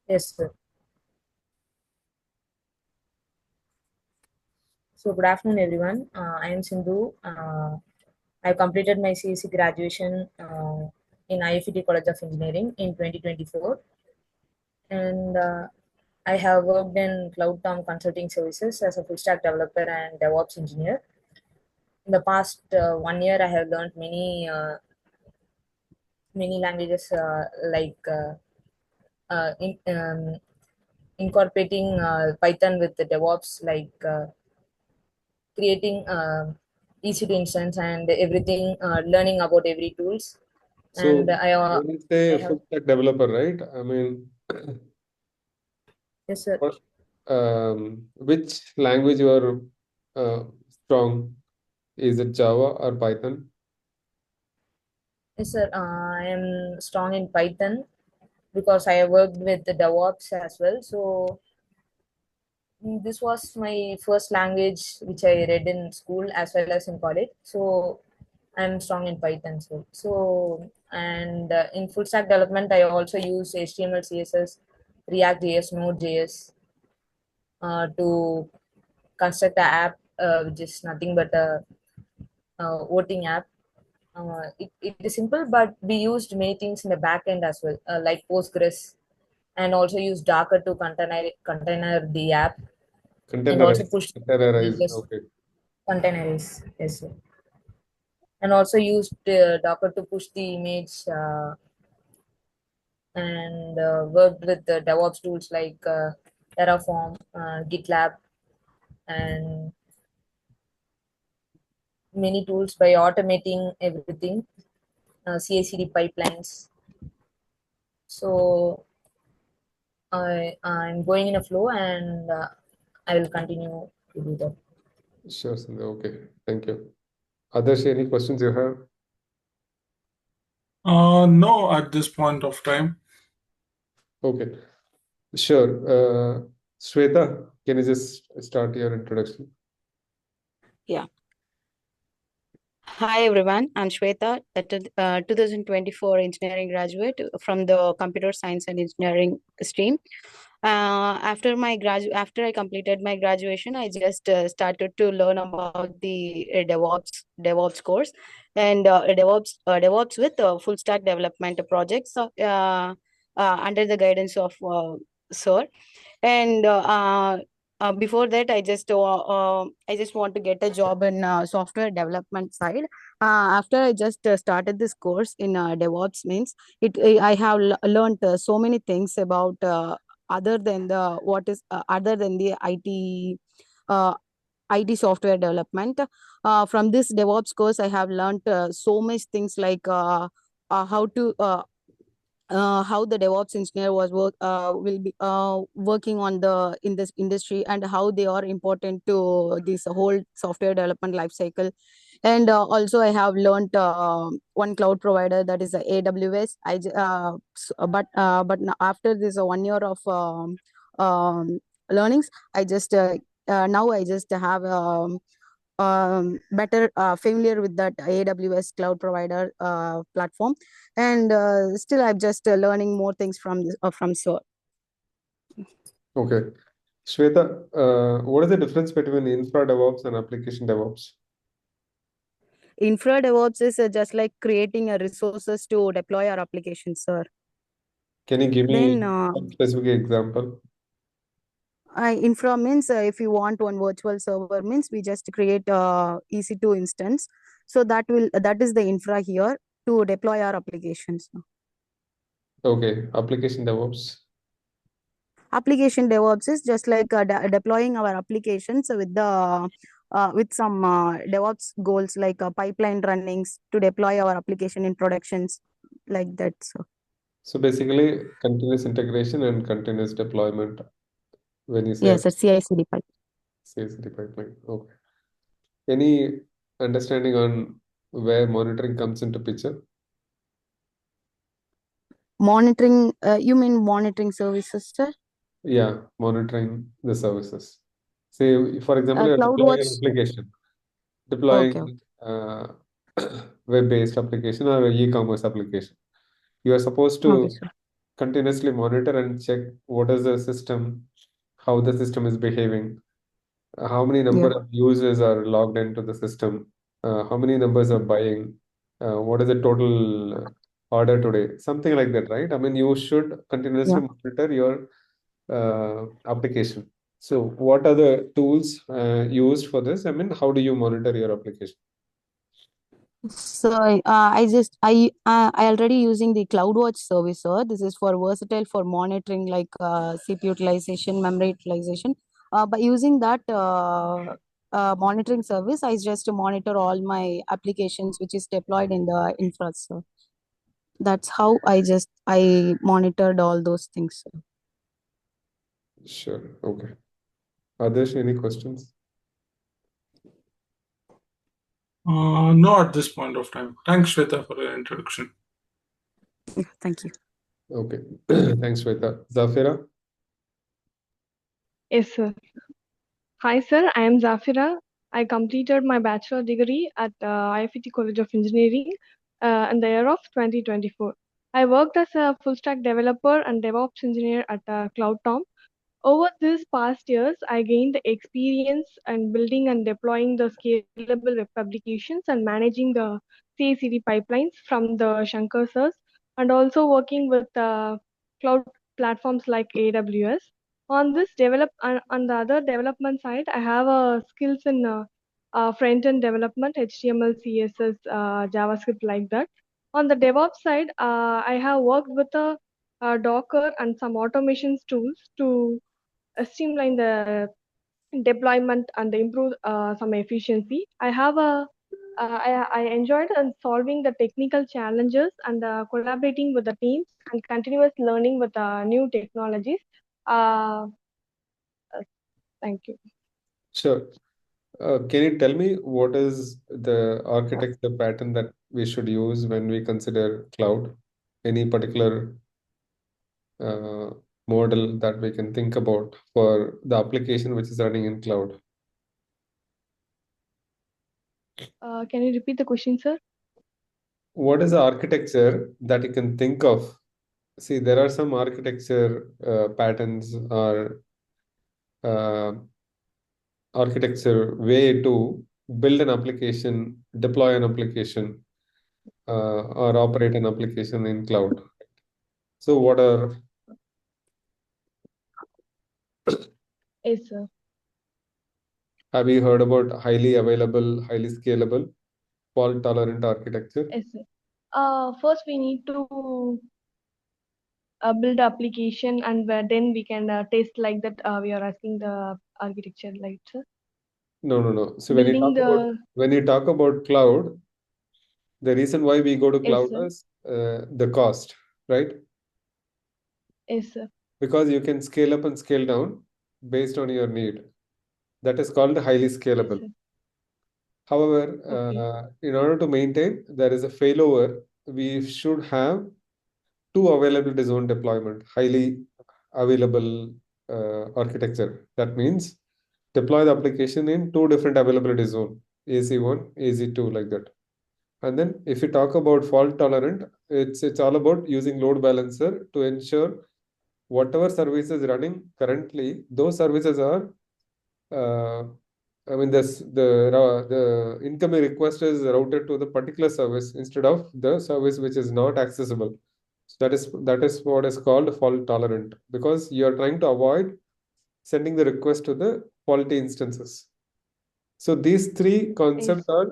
Yes, sir. So, good afternoon, everyone. I am Sindhu. I completed my CSC graduation in IFET College of Engineering in 2024, and I have worked in Cloud Tom Consulting Services as a full stack developer and DevOps engineer. In the past 1 year, I have learned many languages incorporating Python with the DevOps, creating EC2 instance and everything, learning about every tools. And So when you say I have, full stack developer, right? I mean, yes, sir. what, which language you are strong? Is it Java or Python? Yes, sir. I am strong in Python because I have worked with the DevOps as well. So this was my first language which I read in school as well as in college. So I'm strong in Python. So and in full stack development, I also use HTML, CSS, React JS, Node.js to construct the app, which is nothing but a voting app. It is simple, but we used many things in the back end as well, like Postgres, and also use Docker to container the app, and also Containerized. push Containerized. images Okay. containers. Yes, sir. And also used Docker to push the image, and worked with the DevOps tools like Terraform, GitLab, and many tools by automating everything, CI/CD pipelines. So I'm going in a flow, and I will continue to do that. Sure, Sindhu. Okay. Thank you. Others, any questions you have? No, at this point of time. Okay. Sure. Shweta, can you just start your introduction? Yeah. Hi everyone, I'm Shweta, a 2024 engineering graduate from the computer science and engineering stream. After I completed my graduation, I just started to learn about the DevOps course and DevOps with full stack development projects under the guidance of Sir. And before that, I just want to get a job in software development side. After I just started this course in DevOps means I have learned so many things about other than the uh, IT software development. From this DevOps course, I have learned so much things like how to how the DevOps engineer will be working on the in this industry, and how they are important to this whole software development life cycle. And also I have learned one cloud provider, that is AWS. After this 1 year of learnings, I just now I just have better familiar with that AWS cloud provider platform. And still I'm just learning more things from Sir. Okay. Shweta, what is the difference between infra DevOps and application DevOps? Infra DevOps is just like creating a resources to deploy our applications, sir. Can you give me Then a specific example? infra means if you want one virtual server means we just create EC2 instance. So that is the infra here to deploy our applications. Okay. Application DevOps. Application DevOps is just like deploying our applications with some DevOps goals like pipeline runnings to deploy our application in productions, like that. So basically, continuous integration and continuous deployment when you say Yes, it's CI/CD pipe. CI/CD pipeline. Okay. Any understanding on where monitoring comes into picture? Monitoring, you mean monitoring services, sir? Yeah, monitoring the services. Say, for example, you're deploying an CloudWatch. application, Okay, okay. deploying web-based application or e-commerce application. You are supposed Okay, to sir. continuously monitor and check what is the system, how the system is behaving, how many number Yeah. of users are logged into the system, how many numbers are buying, what is the total order today, something like that, right? I mean, you should continuously Yeah. monitor your application. So, what are the tools used for this? I mean, how do you monitor your application? So I already using the CloudWatch service, sir. This is for versatile for monitoring like CPU utilization, memory utilization. By using that monitoring service, I just monitor all my applications which is deployed in the infra, sir. That's how I monitored all those things, sir. Sure. Okay. Others, any questions? No, at this point of time. Thanks, Shweta, for your introduction. Yeah, thank you. Okay. Thanks, Shweta. Zafira? Yes, sir. Hi, sir. I am Zafira. I completed my bachelor degree at IFET College of Engineering in the year of 2024. I worked as a full stack developer and DevOps engineer at CloudTom. Over these past years, I gained experience in building and deploying the scalable web applications and managing the CI/CD pipelines from the Shankar sirs, and also working with cloud platforms like AWS. On on the other development side, I have skills in front-end development, HTML, CSS, JavaScript, like that. On the DevOps side, I have worked with Docker and some automations tools to streamline the deployment and improve some efficiency. I enjoyed solving the technical challenges and collaborating with the teams and continuous learning with new technologies. Uh, Thank you. Sure. Can you tell me what is the architecture pattern that we should use when we consider cloud? Any particular uh, model that we can think about for the application which is running in cloud? Can you repeat the question, sir? What is the architecture that you can think of? See, there are some architecture patterns or uh, architecture way to build an application, deploy an application, or operate an application in cloud. So, what are Yes, sir. have you heard about highly available, highly scalable, fault-tolerant architecture? Yes, sir. First, we need to build application, and then we can test like that. We are asking the architecture, like, sir. No, no, no. So Building when you talk about cloud, the reason why we go to Yes, cloud sir. is the cost, right? Yes, sir. Because you can scale up and scale down based on your need. That is called highly Yes, scalable. sir. However, Okay. in order to maintain, there is a failover. We should have two availability zone deployment, highly available architecture. That means deploy the application in two different availability zone, AC1, AC2, like that. And then if you talk about fault tolerant, it's all about using load balancer to ensure whatever service is running currently, those services are I mean, the incoming request is routed to the particular service instead of the service which is not accessible. So that is what is called fault tolerant, because you are trying to avoid sending the request to the faulty instances. So these three Yes. concepts are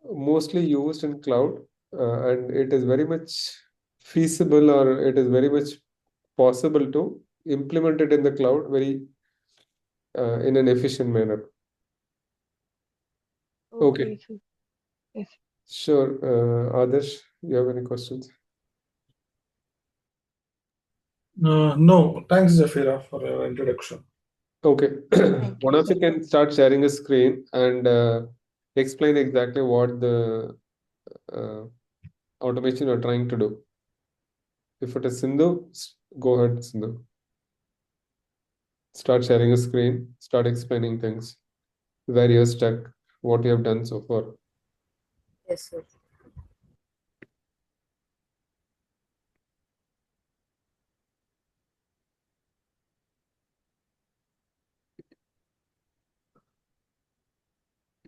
mostly used in cloud, and it is very much feasible, or it is very much possible to implement it in the cloud very in an efficient manner. Okay, Okay, sir. Yes. sure. Adarsh, you have any questions? No, thanks, Zafira, for your introduction. Okay, Thank one you, of you sir. can start sharing a screen and explain exactly what the uh, automation you're trying to do. If it is Sindhu, go ahead, Sindhu. Start sharing a screen, start explaining things, where you're stuck, what you have done so far. Yes, sir.